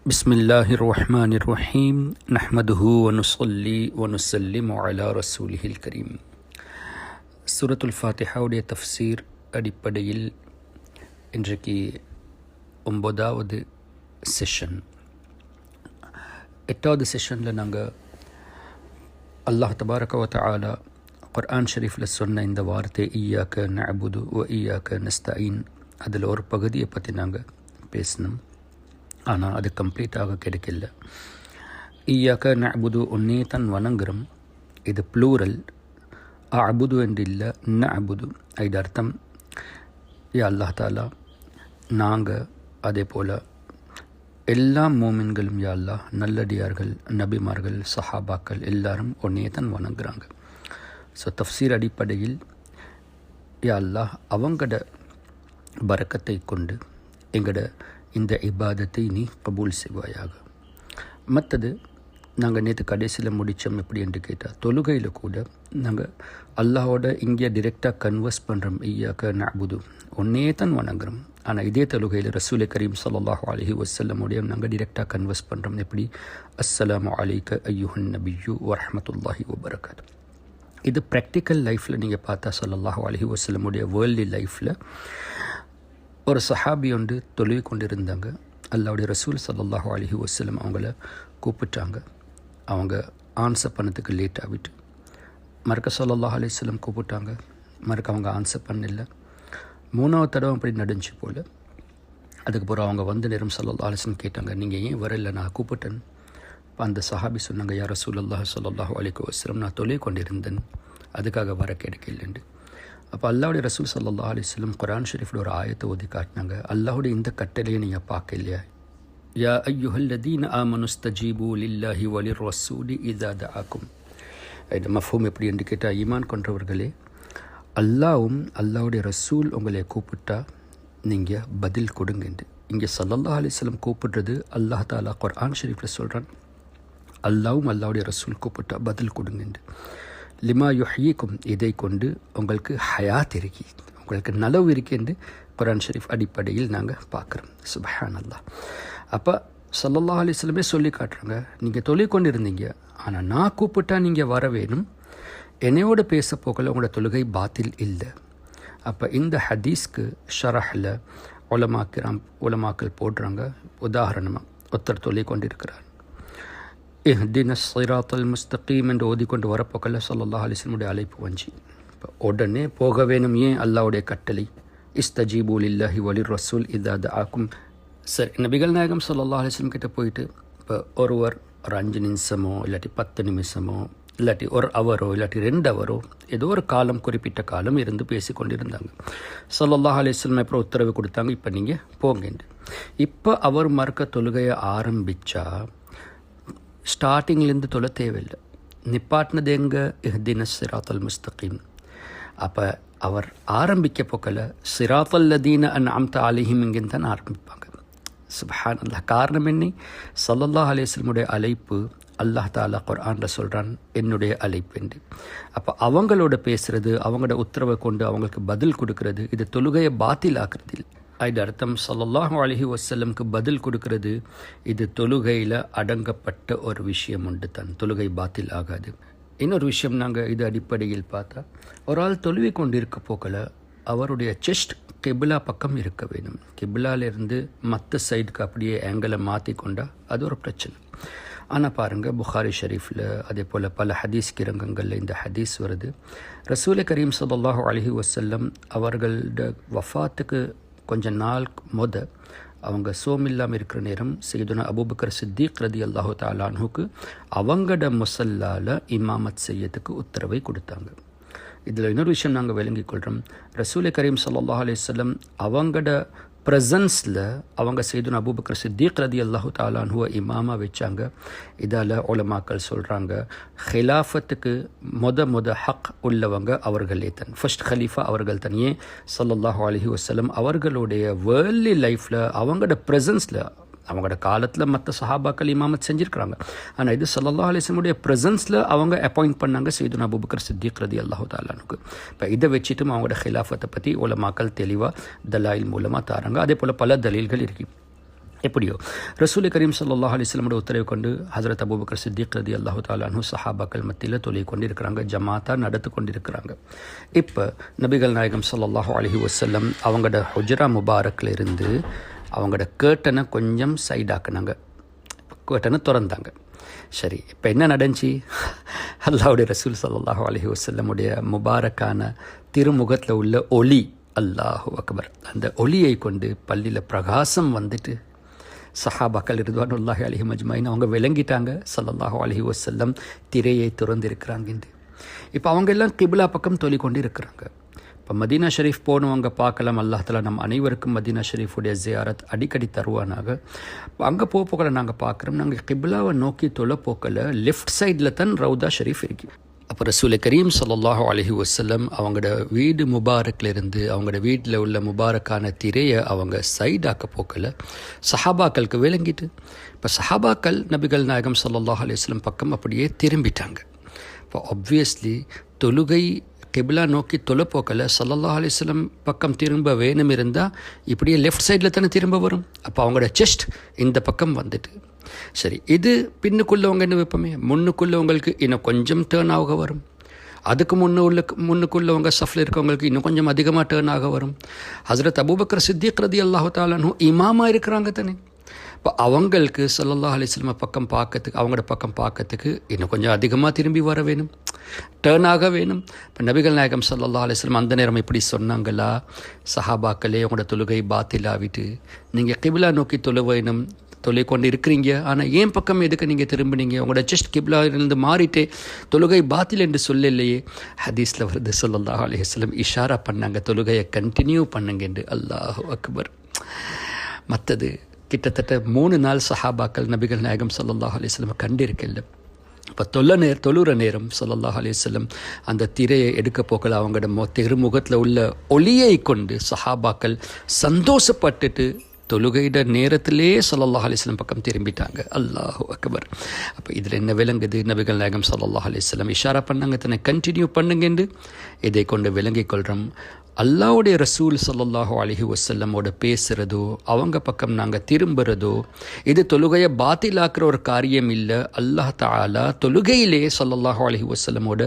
بسم الله الرحمن الرحيم نحمده ونصلي ونسلم على رسوله الكريم. சூரத்துல் ஃபாத்திஹாவுடைய தஃப்சீர் அடிப்படையில் இன்றைக்கு 9வது செஷன். 8வது செஷனில் நாங்கள் அல்லாஹ் தபாரக வ தஆலா குர்ஆன் ஷரீஃபில் சொன்ன இந்த வார்த்தை இய்யாக நஅபுது வ இய்யாக நஸ்தஈன், அதில் ஒரு பகுதியை பற்றி நாங்கள் பேசினோம். ஆனால் அது கம்ப்ளீட்டாக கிடைக்கல. இய்யாக நஅபுது ஒன்னே தான் வணங்குறோம், இது ப்ளூரல். அபுது என்று இல்லை, நஅபுது. இது அர்த்தம் யா அல்லாஹ் தாலா, நாங்கள் அதே போல் எல்லா மோமின்களும் யா அல்லாஹ், நல்லடியார்கள், நபிமார்கள், சஹாபாக்கள் எல்லாரும் ஒன்னே தான் வணங்குறாங்க. ஸோ தஃப்சீர் அடிப்படையில் யா அல்லாஹ் அவங்களோட பரக்கத்தை கொண்டு எங்களோட இந்த இபாதத்தை நீ கபூல் செய்வாயாக. மற்றது நாங்கள் நேற்று கடைசியில் முடித்தோம் எப்படி என்று கேட்டால், தொழுகையில் கூட நாங்கள் அல்லாஹோட இங்கே டிரெக்டாக கன்வர்ஸ் பண்ணுறோம். இய்யாக நஅபுது ஒன்னே தான் வணங்குறோம். ஆனால் இதே தொழுகையில் ரசூலை கரீம் ஸல்லல்லாஹு அலைஹி வஸல்லமுடைய நாங்கள் டிரெக்டாக கன்வர்ஸ் பண்ணுறோம். எப்படி? அஸ்ஸலாமு அலைக்க அய்யுஹன் நபியு வரஹ்மத்துல்லாஹி வபரகாத்து. இது ப்ராக்டிக்கல் லைஃப்பில் நீங்கள் பார்த்தா ஸல்லல்லாஹு அலைஹி வஸல்லமுடைய வேர்ல்ட்லி லைஃப்பில் ஒரு சஹாபி ஒன்று தொழுகி கொண்டிருந்தாங்க. அல்லாஹ்வுடைய ரசூல் ஸல்லல்லாஹு அலைஹி வஸல்லம் அவங்கள கூப்பிட்டாங்க. அவங்க ஆன்சர் பண்ணதுக்கு லேட் ஆகிட்டு மறுக்க ஸல்லல்லாஹு அலைஹி வஸல்லம் கூப்பிட்டாங்க. மறுக்க அவங்க ஆன்சர் பண்ணல. 3வது தடவை அப்படி நடந்துச்சு போல். அதுக்கப்புறம் அவங்க வந்து நேரம் ஸல்லல்லாஹு அலைஹி வஸல்லம் கேட்டாங்க, நீங்கள் ஏன் வரல, நான் கூப்பிட்டேன். இப்போ அந்த சஹாபி சொன்னாங்க, யா ரசூலல்லாஹ் ஸல்லல்லாஹு அலைஹி வஸல்லம், நான் தொழுகி கொண்டிருந்தேன், அதுக்காக வர கிடைக்கலண்டு. அப்போ அல்லாஹ்வுடைய ரசூல் ஸல்லல்லாஹு அலைஹி வஸல்லம் குர்ஆன் ஷரீஃபில் ஒரு ஆயத்தை ஓதி காட்டினாங்க. அல்லாஹ்வுடைய இந்த கட்டளையை நீங்கள் பார்க்கலையா? யா அய்யுஹல்லதீன ஆமனுஸ்தஜீபு லில்லாஹி வலிர் ரசூலி இதா தஆக்கும். இது மஃஹூம் எப்படி என்று கேட்டால், ஈமான் கொண்டவர்களே, அல்லாஹ்வும் அல்லாஹ்வுடைய ரசூல் உங்களை கூப்பிட்டா நீங்கள் பதில் கொடுங்க என்று. இங்கே ஸல்லல்லாஹு அலைஹி வஸல்லம் கூப்பிடுறது அல்லாஹ் தாலா குர்ஆன் ஷரீஃபில் சொல்கிறான், அல்லாஹ்வும் அல்லாஹ்வுடைய ரசூல் கூப்பிட்டா பதில் கொடுங்க என்று. லிமா யுஹ்யீக்கும், இதை கொண்டு உங்களுக்கு ஹயாத் இருக்கி, உங்களுக்கு நலவு இருக்கு என்று குர்ஆன் ஷரீஃப் அடிப்படையில் நாங்கள் பார்க்குறோம். சுப்ஹானல்லாஹ். அப்போ ஸல்லல்லாஹு அலைஹி வஸல்லமே சொல்லி காட்டுறாங்க, நீங்கள் தொழுகி கொண்டு இருந்தீங்க, ஆனால் நான் கூப்பிட்டா நீங்கள் வர வேணும், என்னையோட பேச போகல உங்களோட தொழுகை பாத்தில் இல்லை. அப்போ இந்த ஹதீஸ்க்கு ஷரஹில் உலமாக்கள் போடுறாங்க. உதாரணமாக ஒருத்தர் தொழுகி கொண்டு இருக்கிறார், இஹ்தின ஸிராத்தல் முஸ்தகீம் என்று ஓதிக்கொண்டு வரப்போக்கல்ல ஸல்லல்லாஹு அலைஹி வஸல்லம் அழைப்பு வஞ்சி. இப்போ உடனே போக வேணும். ஏன்? அல்லாஹ்வுடைய கட்டளை, இஸ்தஜீபு லில்லாஹி வலிர் ரசூல் இதா தஆக்கும். சரி, நபிகள் நாயகம் ஸல்லல்லாஹு அலைஹி வஸல்லம் கிட்ட போயிட்டு இப்போ ஒருவர் ஒரு 5 நிமிஷமோ இல்லாட்டி 10 நிமிஷமோ இல்லாட்டி ஒரு அவரோ இல்லாட்டி 2 அவரோ ஏதோ ஒரு காலம், குறிப்பிட்ட காலம் இருந்து பேசி கொண்டிருந்தாங்க. ஸல்லல்லாஹு அலைஹி வஸல்லம் அப்புறம் உத்தரவு கொடுத்தாங்க, இப்போ நீங்கள் போங்கன்னு. இப்போ அவர் மறுக்க தொழுகையை ஆரம்பித்தா ஸ்டார்டிங்லேருந்து தொலை தேவையில்லை, நிப்பாட்டினது எங்கே? இஹ்தின ஸிராத்தல் முஸ்தகீம். அப்போ அவர் ஆரம்பிக்க போக்கல ஸிராத்தல் லதீன அன்அம்த அலைஹிம் இங்கேன்னு தான் ஆரம்பிப்பாங்க. சுப்ஹானல்லாஹ். காரணம் என்ன? ஸல்லல்லாஹு அலைஹி வஸல்லமுடைய அழைப்பு அல்லாஹ் தாலா குர்ஆனில் சொல்கிறான், என்னுடைய அழைப்பு என்று. அப்போ அவங்களோட பேசுகிறது, அவங்களோட உத்தரவை கொண்டு அவங்களுக்கு பதில் கொடுக்கறது, இது தொழுகையை பாத்தில் ஆக்குறது இல்லை. இது அர்த்தம் ஸல்லல்லாஹு அலைஹி வஸல்லமுக்கு பதில் கொடுக்கறது இது தொழுகையில் அடங்கப்பட்ட ஒரு விஷயம் உண்டு தான், தொழுகை பாத்தில் ஆகாது. இன்னொரு விஷயம் நாங்கள் இது அடிப்படையில் பார்த்தா, ஒரு ஆள் தொழுவி கொண்டு இருக்க போக்கல அவருடைய செஸ்ட் கிபிலா பக்கம் இருக்க வேணும். கிபிலாலிருந்து மற்ற சைடுக்கு அப்படியே ஆங்கிளை மாற்றி கொண்டா அது ஒரு பிரச்சனை. ஆனால் பாருங்கள், புகாரி ஷரீஃபில் அதே போல் பல ஹதீஸ் கிரங்கங்களில் இந்த ஹதீஸ் வருது. ரசூல் கரீம் ஸல்லல்லாஹு அலைஹி வஸல்லம் அவர்களோட வஃபாத்துக்கு கொஞ்ச நாள் அவங்க சோமில்லாமல் இருக்கிற நேரம் சையதுனா அபூபக்கர் சித்திக் ரலியல்லாஹு தஆலா அன்ஹுக்கு அவங்களோட முஸல்லால இமாமத் செய்யறதுக்கு உத்தரவை கொடுத்தாங்க. இதில் இன்னொரு விஷயம் நாங்கள் விளங்கிக் கொள்கிறோம். ரசூல் கரீம் ஸல்லல்லாஹு அலைஹி வஸல்லம் அவங்களோட ப்ரெசன்ஸில் அவங்க சையதுனா அபூபக்கர் சித்திக் ரலியல்லாஹு தஆலா அன்ஹுவை இமாமா வச்சாங்க. இதால் உலமாக்கள் சொல்கிறாங்க, ஹிலாஃபத்துக்கு முத ஹக் உள்ளவங்க அவர்களே தான், ஃபர்ஸ்ட் ஹலீஃபா அவர்கள் தான். ஏன்? ஸல்லல்லாஹு அலைஹி வஸல்லம் அவர்களுடைய வேர்ல்ட்லி லைஃப்பில் அவங்களோட ப்ரெசன்ஸில் அவங்களோட காலத்தில் மற்ற சஹாபாக்கள் இமாமத் செஞ்சுருக்கிறாங்க. ஆனால் இது ஸல்லல்லாஹு அலைஹி வஸல்லம் ப்ரெசன்ஸில் அவங்க அப்பாயிண்ட் பண்ணாங்க சையதுனா அபூபக்கர் சித்திக் ரலியல்லாஹு தஆலா அன்ஹு. இப்போ இதை வச்சுட்டும் அவங்களோட ஹிலாஃபத்தை பற்றி உலமாக்கள் தெளிவாக தலாயில் மூலமாக தாராங்க. அதே போல் பல தலீல்கள் இருக்குது. எப்படியோ ரசூல் கரீம் ஸல்லல்லாஹு அலைஹி வஸல்லம் உத்தரவு கொண்டு ஹஜ்ரத் அபூபக்கர் சித்திக் ரலியல்லாஹு தஆலா அன்ஹு சஹாபாக்கள் மத்தியில் தொழுகை கொண்டிருக்கிறாங்க, ஜமாத்தா நடத்து கொண்டிருக்கிறாங்க. இப்போ நபிகள் நாயகம் ஸல்லல்லாஹு அலைஹி வஸல்லம் அவங்களோட ஹுஜ்ரா முபாரக்கில் இருந்து அவங்களோட கேர்ட்டனை கொஞ்சம் சைடாக்குனாங்க, கேர்ட்டனை திறந்தாங்க. சரி, இப்போ என்ன நடந்துச்சு? அல்லாஹ்வுடைய ரசூல் ஸல்லல்லாஹு அலைஹி வஸல்லமுடைய முபாரக்கான திருமுகத்தில் உள்ள ஒளி, அல்லாஹு அக்பர், அந்த ஒளியை கொண்டு பள்ளியில் பிரகாசம் வந்துட்டு சஹாபாக்கள் ரிதுவானுல்லாஹி அலைஹிம் அஜ்மாயின் அவங்க விளங்கிட்டாங்க ஸல்லல்லாஹு அலைஹி வஸல்லம் திரையை திறந்திருக்கிறாங்க. இப்போ அவங்க எல்லாம் கிப்லா பக்கம் தொழில் கொண்டு இருக்கிறாங்க. இப்போ மதீனா ஷெரீஃப் போனவங்க பார்க்கலாம், அல்லாஹ் தஆலா நம் அனைவருக்கும் மதீனா ஷெரீஃபுடைய ஜியாரத் அடிக்கடி தருவானாக. அங்கே போக்கல நாங்கள் பார்க்குறோம், நாங்கள் கிப்லாவை நோக்கி தொலை போக்கல லெஃப்ட் சைடில் தான் ரவுதா ஷெரீஃப் இருக்கு. அப்போ ரசூல் கரீம் ஸல்லல்லாஹு அலைஹி வஸல்லம் அவங்களோட வீடு முபாரக்லேருந்து அவங்களோட வீட்டில் உள்ள முபாரக்கான திரையை அவங்க சைடாக்க போக்கல சஹாபாக்களுக்கு விளங்கிட்டு, இப்போ சஹாபாக்கள் நபிகள் நாயகம் ஸல்லல்லாஹு அலைஹி வஸல்லம் பக்கம் அப்படியே திரும்பிட்டாங்க. இப்போ ஆப்வியஸ்லி தொழுகை கிப்லா நோக்கி தொலை போக்கல ஸல்லல்லாஹு அலைஹி வஸல்லம் பக்கம் திரும்ப வேணும் இருந்தால் இப்படியே லெஃப்ட் சைடில் தானே திரும்ப வரும். அப்போ அவங்களோட செஸ்ட் இந்த பக்கம் வந்துட்டு, சரி, இது பின்னுக்குள்ளவங்க என்ன வைப்போமே, முன்னுக்குள்ளவங்களுக்கு இன்னும் கொஞ்சம் டேர்ன் ஆக வரும், அதுக்கு முன்னுக்குள்ளவங்க சஃப்ல இருக்கவங்களுக்கு இன்னும் கொஞ்சம் அதிகமாக டேர்ன் ஆக வரும். ஹஜ்ரத் அபூபக்கர் சித்திக் ரலியல்லாஹு தஆலா அன்ஹு இமாமா இருக்கிறாங்க தானே, இப்போ அவங்களுக்கு ஸல்லல்லாஹு அலைஹி வஸல்லம் பக்கம் பார்க்கறதுக்கு, அவங்களோட பக்கம் பார்க்கறதுக்கு இன்னும் கொஞ்சம் அதிகமாக திரும்பி வர வேணும், டேர்ன் ஆக வேணும். இப்போ நபிகள் நாயகம் ஸல்லல்லாஹு அலைஹி வஸல்லம் அந்த நேரம் இப்படி சொன்னாங்களா? சஹாபாக்களே, உங்களோட தொழுகை பாத்திலாவிட்டு நீங்கள் கிப்லா நோக்கி தொழ வேணும், தொலை கொண்டு இருக்கிறீங்க, ஆனால் ஏன் பக்கம் எதுக்கு நீங்கள் திரும்பினீங்க? உங்களோட ஜஸ்ட் கிப்லாவிலிருந்து மாறிட்டே தொழுகை பாத்தில் என்று சொல்லலையே. ஹதீஸில் வருது ஸல்லல்லாஹு அலைஹி வஸல்லம் இஷாரா பண்ணாங்க, தொழுகையை கண்டினியூ பண்ணுங்க என்று. அல்லாஹு அக்பர். மற்றது கிட்டத்தட்ட 3 நாள் சஹாபாக்கள் நபிகள் நாயகம் ஸல்லல்லாஹு அலைஹி வஸல்லம் கண்டிருக்கல. இப்போ தொழுற நேரம் ஸல்லல்லாஹு அலைஹி வஸல்லம் அந்த திரையை எடுக்க போக்கல அவங்களோட திருமுகத்தில் உள்ள ஒளியை கொண்டு சஹாபாக்கள் சந்தோஷப்பட்டுட்டு தொழுகையிட நேரத்திலே ஸல்லல்லாஹு அலைஹி வஸல்லம் பக்கம் திரும்பிட்டாங்க. அல்லாஹு அக்பர். அப்போ இதில் என்ன விளங்குது? நபிகள் நாயகம் ஸல்லல்லாஹு அலைஹி வஸல்லம் இஷாரா பண்ணாங்க, தன்னை கண்டினியூ பண்ணுங்க என்று. இதை கொண்டு விளங்கிக் கொள்கிறோம், அல்லாஹ்வுடைய ரசூல் ஸல்லல்லாஹு அலைஹி வஸல்லமோட பேசுகிறதோ அவங்க பக்கம் நாங்கள் திரும்புகிறதோ இது தொழுகையை பாத்திலாக்குற ஒரு காரியம் இல்லை. அல்லாஹ் தஆலா தொழுகையிலே ஸல்லல்லாஹு அலைஹி வஸல்லமோட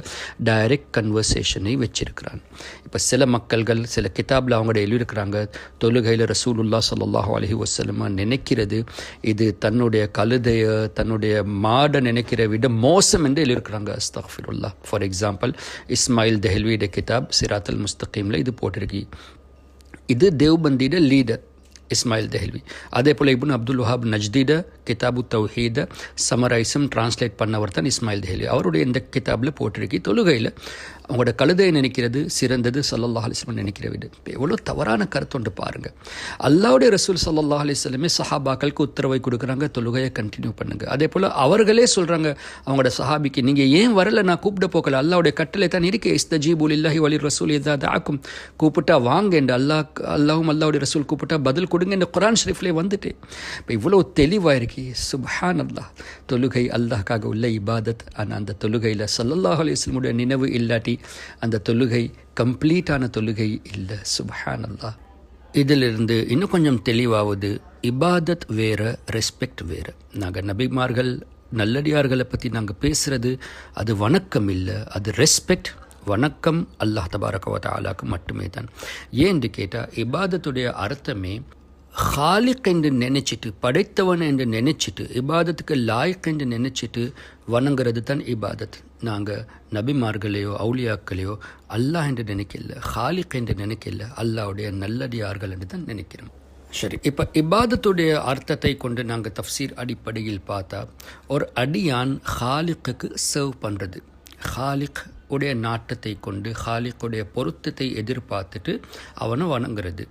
டைரக்ட் கன்வர்சேஷனை வச்சிருக்கிறான். இப்போ சில மக்கள்கள் சில கிதாபில் அவங்க எழுதியிருக்கிறாங்க, தொழுகையில் ரசூலுல்லாஹ் ஸல்லல்லாஹு அலைஹி வஸல்லம் நினைக்கிறது இது தன்னுடைய கழுதைய தன்னுடைய மாடை நினைக்கிற விட மோசம் என்று எழுதியிருக்கிறாங்க. அஸ்தக்ஃபிருல்லாஹ். ஃபார் எக்ஸாம்பிள், இஸ்மாயில் தெஹ்ல்வியோட கிதாப் சிராத்துல் முஸ்தகீமில் இது போட்டிருக்கு. இது தேவ்பந்தியோட லீடர் இஸ்மாயில் தெஹ்ல்வி. அதே போல் இப்னு அப்துல் வஹாப் நஜ்தீட கிதாபு தௌஹீத சமரைஸும் டிரான்ஸ்லேட் பண்ணவர் தான் இஸ்மாயில் தெஹ்ல்வி. அவருடைய இந்த கிதாபில் போட்டிருக்கு, தொழுகையில் அவங்களோட கழுதையை நினைக்கிறது சிறந்தது ஸல்லல்லாஹு அலைஹி வஸல்லம் நினைக்கிற விட. எவ்வளோ தவறான கருத்து ஒன்று பாருங்கள். அல்லாஹ்வுடைய ரசூல் ஸல்லல்லாஹு அலைஹி வஸல்லமே சஹாபாக்களுக்கு உத்தரவை கொடுக்குறாங்க, தொழுகையை கண்டினியூ பண்ணுங்க. அதே போல் அவர்களே சொல்கிறாங்க அவங்களோட சஹாபிக்கு, நீங்கள் ஏன் வரல, நான் கூப்பிட போக்கல, அல்லாஹ்வுடைய கட்டளை தான் இருக்கே, இஸ்தஜீபு லில்லாஹி வலிர் ரசூல் இதா தஆக்கும், கூப்பிட்டா வாங்க என்று அல்லாஹ்வுடைய ரசூல் கூப்பிட்டா பதில் கொடுங்க என்று குர்ஆன் ஷரீஃப்லேயே வந்துட்டு. இப்போ இவ்வளோ தெளிவாக இருக்கு. சுப்ஹானல்லாஹ். தொழுகை அல்லாஹ்க்காக உள்ள இபாதத். ஆனால் அந்த தொழுகையில் ஸல்லல்லாஹு அலைஹி வஸல்லமுடைய நினைவு இல்லாட்டி அந்த தொழுகை கம்ப்ளீட்டான தொழுகை இல்லை. சுப்ஹானல்லாஹ். இதிலிருந்து இன்னும் கொஞ்சம் தெளிவாவது, இபாதத் வேறு, ரெஸ்பெக்ட் வேறு. நாங்கள் நபிமார்கள் நல்லடியார்களை பற்றி நாங்கள் பேசுகிறது அது வணக்கம் இல்லை, அது ரெஸ்பெக்ட். வணக்கம் அல்லாஹ் தபாரக வ தஆலாக்கு மட்டுமே தான். ஏன்னு கேட்டால் இபாதத்துடைய அர்த்தமே ஹாலிக் என்று நினைச்சிட்டு, படைத்தவன் என்று நினைச்சிட்டு, இபாதத்துக்கு லாய்க் என்று நினைச்சிட்டு வணங்குறது தான் இபாதத். நாங்கள் நபிமார்களையோ அவுலியாக்களையோ அல்லாஹ் என்று நினைக்கல, ஹாலிக் என்று நினைக்கல, அல்லாஹ்வுடைய நல்லடியார்கள் என்று தான் நினைக்கிறோம். சரி, இப்போ இபாதத்துடைய அர்த்தத்தை கொண்டு நாங்கள் தஃப்சீர் அடிப்படையில் பார்த்தா, ஒரு அடியான் ஹாலிக்கு சர்வ் பண்ணுறது, ஹாலிக் உடைய நாட்டத்தை கொண்டு ஹாலிக்குடைய பொருத்தத்தை எதிர்பார்த்துட்டு அவனை வணங்குறது.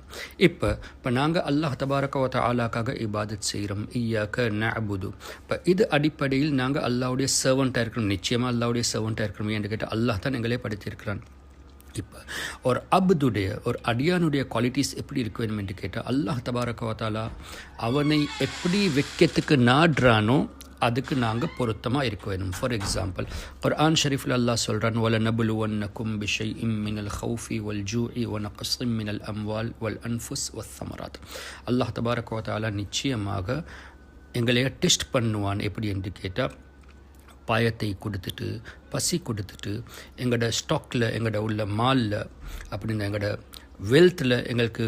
இப்போ நாங்கள் அல்லாஹ் தபாரக வ தஆலாக்காக இபாதத் செய்கிறோம், இய்யாக நஅபுது. இப்போ இது அடிப்படையில் நாங்கள் அல்லாஹ்வுடைய சர்வெண்ட்டாக இருக்கிறோம். நிச்சயமாக அல்லாஹ்வுடைய சர்வெண்ட்டாக இருக்கிறோம் என்று கேட்டால் அல்லாஹ் தான் எங்களே படைத்திருக்கிறான். இப்போ ஒரு அப்துடைய ஒரு அடியானுடைய குவாலிட்டிஸ் எப்படி இருக்க வேண்டும் என்று கேட்டால், அல்லாஹ் தபாரக வ தஆலா அவனை எப்படி வைக்கிறதுக்கு நாடுறானோ அதுக்கு நாங்கள் பொருத்தமாக இருக்க வேணும். ஃபார் எக்ஸாம்பிள் குர்ஆன் ஷரீஃபில் அல்லாஹ் சொல்கிறான், வல நபுலுவன்னக்கும் பிஷைஇம் மினல் ஹௌஃபி வல் ஜூஇ வ நக்ஸிம் மினல் அம்வால் வல் அன்ஃபுஸ் வஸ் ஸமராத். அல்லாஹ் தபாரக வ தஆலா நிச்சயமாக எங்களைய டெஸ்ட் பண்ணுவான். எப்படி என்று கேட்டால், பாயத்தை கொடுத்துட்டு பசி கொடுத்துட்டு எங்களோட ஸ்டாக்கில் எங்களோட உள்ள மாலில் அப்படின்னு எங்களோட வெல்த்தில் எங்களுக்கு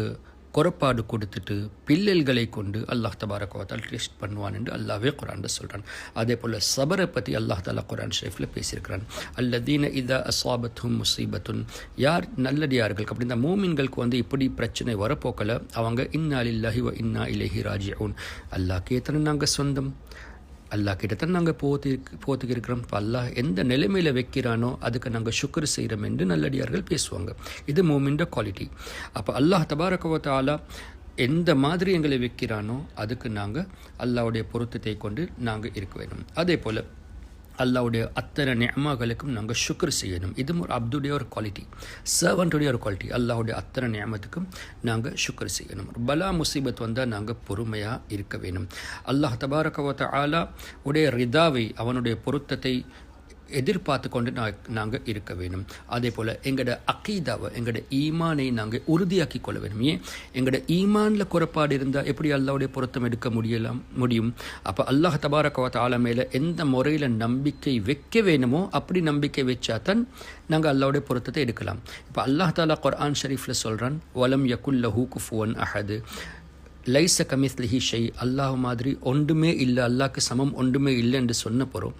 குறைபாடு கொடுத்துட்டு பிள்ளைகளை கொண்டு அல்லாஹ் தபாரக வ தஆலா டெஸ்ட் பண்ணுவான் என்று அல்லாஹ்வே குர்ஆனில் சொல்கிறான். அதே போல் சபரை பற்றி அல்லாஹ் தஆலா குர்ஆன் ஷரீஃபில் பேசியிருக்கிறான். அல்லதீன இதா அஸாபத்ஹும் முஸீபத்துன், யார் நல்லடியார்கள் அப்படின்னா மூமின்களுக்கு இப்படி பிரச்சனை வரப்போக்கல அவங்க இன்னா லில்லாஹி வ இன்னா இலைஹி ராஜிஊன், அல்லாஹ்க்கே தான் நாங்கள் சொந்தம், அல்லாஹ் கிட்ட தான் நாங்கள் போத்துக்கு இருக்கிறோம். இப்போ அல்லாஹ் எந்த நிலைமையில் வைக்கிறானோ அதுக்கு நாங்கள் சுக்ர் செய்கிறோம் என்று நல்லடியார்கள் பேசுவாங்க. இது மூமின்ட குவாலிட்டி. அப்போ அல்லாஹ் தபாரக வ தஆலா எந்த மாதிரி எங்களை வைக்கிறானோ அதுக்கு நாங்கள் அல்லாஹ்வுடைய பொருத்தத்தை கொண்டு நாங்கள் இருக்க வேணும். அதே போல் அல்லாஹ்வுடைய அத்தனை நியமங்களுக்கும் நாங்கள் சுக்ர் செய்யணும். இது ஒரு அப்துடைய ஒரு குவாலிட்டி, சர்வன்ட்டுடைய ஒரு குவாலிட்டி. அல்லாஹ்வுடைய அத்தனை நியமத்துக்கும் நாங்கள் சுக்ர் செய்யணும். பலா முசீபத் வந்தால் நாங்கள் பொறுமையாக இருக்க வேணும். அல்லாஹ் தபாரக வ தஆலா உடைய ரிதாவை, அவனுடைய பொருத்தத்தை எதிர்பார்த்து கொண்டு நாங்கள் இருக்க வேணும். அதே போல் எங்களோட அக்கீதாவை, எங்களோட ஈமானை நாங்கள் உறுதியாக்கி கொள்ள வேணும். ஏன் எங்களோட ஈமானில் குறைபாடு இருந்தால் எப்படி அல்லாஹ்வுடைய பொருத்தம் எடுக்க முடியும்? அப்போ அல்லாஹ் தபாரக வ தஆலா மேலே எந்த முறையில் நம்பிக்கை வைக்க வேணுமோ அப்படி நம்பிக்கை வச்சா தான் நாங்கள் அல்லாஹ்வுடைய பொருத்தத்தை எடுக்கலாம். இப்போ அல்லாஹ் தஆலா குர்ஆன் ஷரீஃபில் சொல்கிறான், வலம் யகுல் லஹு குஃபுவன் அஹது லைஸ கமிஸ்லிஹி ஷை, அல்லாஹ் மாதிரி ஒன்றுமே இல்லை, அல்லாஹ்க்கு சமம் ஒன்றுமே இல்லை என்று சொன்ன போகிறோம்.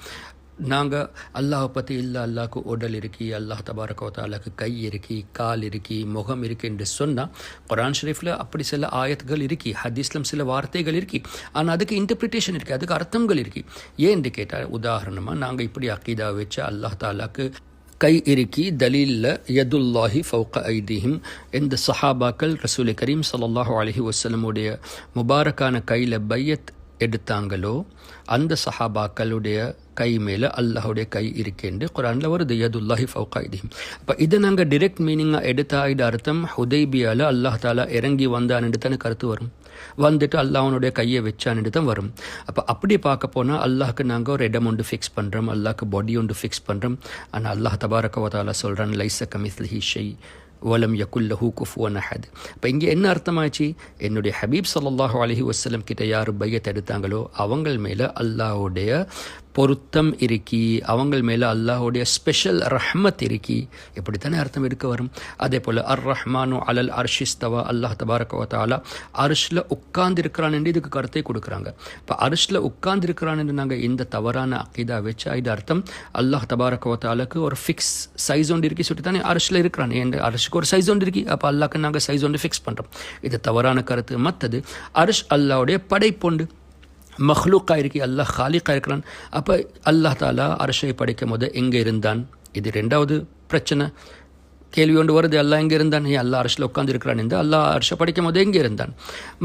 நாங்கள் அல்லாஹை பற்றி இல்லை, அல்லாஹ்க்கு உடல் இருக்கி, அல்லாஹ் தபாரக வ தஆலாக்கு கை இருக்கி, கால் இருக்கி, முகம் இருக்கு என்று சொன்னால் குர்ஆன் ஷரீஃபில் அப்படி சில ஆயத்துகள் இருக்கி, ஹதீஸ்லம் சில வார்த்தைகள் இருக்கி, ஆனால் அதுக்கு இன்டர்பிரிட்டேஷன் இருக்குது, அதுக்கு அர்த்தங்கள் இருக்கு. ஏன் என்று கேட்டால், உதாரணமாக நாங்கள் இப்படி அக்கீதா வச்சு அல்லாஹ் தஆலாக்கு கை இருக்கி தலீலில் யதுல்லாஹி ஃபௌக ஐதீஹிம், எந்த சஹாபாக்கள் ரசூல் கரீம் ஸல்லல்லாஹு அலைஹி வஸல்லமுடைய முபாரக்கான கையில் பையத் எடுத்தாங்களோ அந்த சஹாபாக்களுடைய கை மேலே அல்லாஹுடைய கை இருக்கேன்னு குர்ஆனில் வருது, யதுல்லாஹி ஃபௌக ஐதீஹிம். அப்போ இதை நாங்கள் டிரெக்ட் மீனிங்காக எடுத்தா இது அர்த்தம் ஹுதைபியாவில் அல்லாஹ் தஆலா இறங்கி வந்தான்னு தானே கருத்து வரும். வந்துட்டு அல்லாஹ்வுடைய கையை வச்சான்னு தான் வரும். அப்போ அப்படி பார்க்க போனால் அல்லாஹ்க்கு நாங்கள் ஒரு இடம் ஒன்று ஃபிக்ஸ் பண்ணுறோம், அல்லாஹ்க்கு பாடி ஒன்று ஃபிக்ஸ் பண்ணுறோம். ஆனால் அல்லாஹ் தபாரக வ தஆலா சொல்கிறான், லைஸ கமிஸ்லிஹி ஷை வலம் யகுல் லஹு குஃபுவன் அஹத். இப்போ இங்கே என்ன அர்த்தமாச்சு? என்னுடைய ஹபீப் ஸல்லல்லாஹு அலைஹி வஸல்லம் கிட்ட யார் பையத் எடுத்தாங்களோ அவங்கள் மேலே அல்லாஹ்வுடைய பொருத்தம் இருக்கி, அவங்கள் மேலே அல்லாஹ்வுடைய ஸ்பெஷல் ரஹ்மத் இருக்கி, எப்படித்தானே அர்த்தம் எடுக்க வரும். அதே போல் அர் ரஹ்மானு அலல் அர்ஷிஸ்தவா, அல்லாஹ் தபாரக வ தஆலா அர்ஷில் உட்கார்ந்திருக்கிறான் என்று இதுக்கு கருத்தை கொடுக்குறாங்க. இப்போ அர்ஷில் உட்கார்ந்திருக்கிறான் என்று நாங்கள் இந்த தவறான அக்கீதா வச்சா இது அர்த்தம் அல்லாஹ் தபாரக வ தஆலாக்கு ஒரு ஃபிக்ஸ் சைஸ் ஒன்று இருக்கி சொல்லிட்டு தானே அர்ஷில் இருக்கிறான். என் அர்ஷுக்கு ஒரு சைஸ் ஒன்று இருக்கி, அப்போ அல்லாஹ்க்கு நாங்கள் சைஸ் ஒன்று ஃபிக்ஸ் பண்ணுறோம். இது தவறான கருத்து. மற்றது அர்ஷ் அல்லாஹ்வுடைய படைப்பொண்டு, மஹ்லூக்காக இருக்கி, அல்லாஹ் ஹாலிக்காக இருக்கிறான். அப்போ அல்லாஹ் தாலா அர்ஷை படைக்கும் போது எங்கே இருந்தான்? இது ரெண்டாவது பிரச்சனை. கேள்வி ஒன்று வருது, அல்லாஹ் எங்கே இருந்தான்? அல்லாஹ் அர்ஷில் உட்காந்துருக்கிறான் என்று அல்லாஹ் அர்ஷை படிக்கும் போது எங்கே இருந்தான்?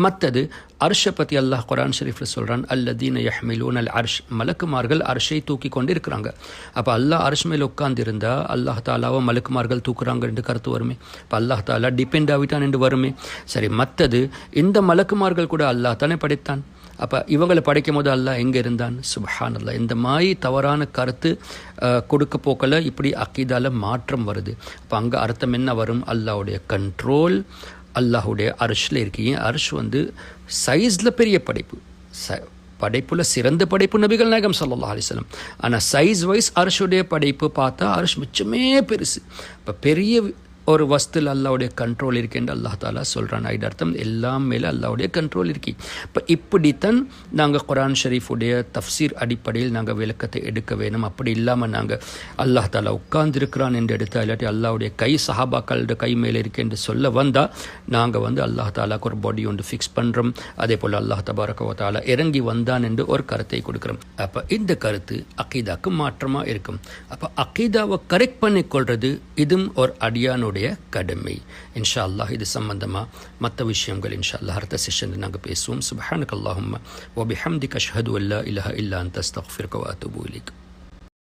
மற்றது அர்ஷை பற்றி அல்லாஹ் குர்ஆன் ஷரீஃபில் சொல்கிறான், அல்லதீன யஹ்மிலூன அல் அர்ஷ், மலக்குமார்கள் அர்ஷை தூக்கி கொண்டு இருக்கிறாங்க. அப்போ அல்லாஹ் அர்ஷ் மேலே உட்கார்ந்திருந்தா அல்லாஹ் தாலாவை மலக்குமார்கள் தூக்குறாங்க என்று கருத்து வருமே. இப்போ அல்லாஹ் தாலா டிபெண்ட் ஆகிட்டான் என்று வருமே. சரி, மற்றது இந்த மலக்குமார்கள் கூட அல்லாஹ் தானே படைத்தான். அப்போ இவங்களை படைக்கும் போது அல்லாஹ் எங்கே இருந்தான்? சுப்ஹான் அல்லாஹ். இந்த மாதிரி தவறான கருத்து கொடுக்க போக்கல இப்படி அக்கீதால மாற்றம் வருது. அப்போ அங்கே அர்த்தம் என்ன வரும்? அல்லாஹ்வுடைய கண்ட்ரோல் அல்லாஹ்வுடைய அர்ஷில் இருக்கு. ஏன் அர்ஷ் சைஸில் பெரிய படைப்பு, படைப்புல சிறந்த படைப்பு நபிகள் நாயகம் ஸல்லல்லாஹு அலைஹி வஸல்லம். ஆனால் சைஸ் வைஸ் அர்ஷுடைய படைப்பு பார்த்தா அர்ஷ் மிச்சமே பெருசு. இப்போ பெரிய ஒரு வஸ்துல அல்லாஹ்வுடைய கண்ட்ரோல் இருக்கேன்னு அல்லாஹ் தாலா சொல்கிறான். இது அர்த்தம் எல்லாம் மேலே அல்லாஹ்வுடைய கண்ட்ரோல் இருக்கி. இப்போ இப்படித்தான் நாங்கள் குர்ஆன் ஷரீஃபுடைய தஃப்சீர் அடிப்படையில் நாங்கள் விளக்கத்தை எடுக்க வேணும். அப்படி இல்லாமல் நாங்கள் அல்லாஹ் தாலா உட்கார்ந்துருக்கிறான் என்று எடுத்தால், இல்லாட்டி அல்லாஹ்வுடைய கை சஹாபாக்களோட கை மேலே இருக்கு என்று சொல்ல வந்தால் நாங்கள் அல்லாஹ் தாலாக்கு ஒரு பாடி ஒன்று ஃபிக்ஸ் பண்ணுறோம். அதே போல் அல்லாஹ் தபாரக வ தஆலா இறங்கி வந்தான் என்று ஒரு கருத்தை கொடுக்குறோம். அப்போ இந்த கருத்து அக்கீதாக்கு மாற்றமாக இருக்கும். அப்போ அக்கீதாவை கரெக்ட் பண்ணிக்கொள்வது இதுவும் ஒரு அடியானுடைய கடமை. இன்ஷா அல்லாஹ் இது சம்பந்தமாக மற்ற விஷயங்கள் இன்ஷா அல்லாஹ் அடுத்த செஷனில் நாங்கள் பேசுவோம். சுப்ஹானக அல்லாஹும்ம வ பிஹம்திக அஷ்ஹது அன் லா இலாஹா இல்லா அன்த அஸ்தக்ஃபிருக வ அத்தூபு இலைக்.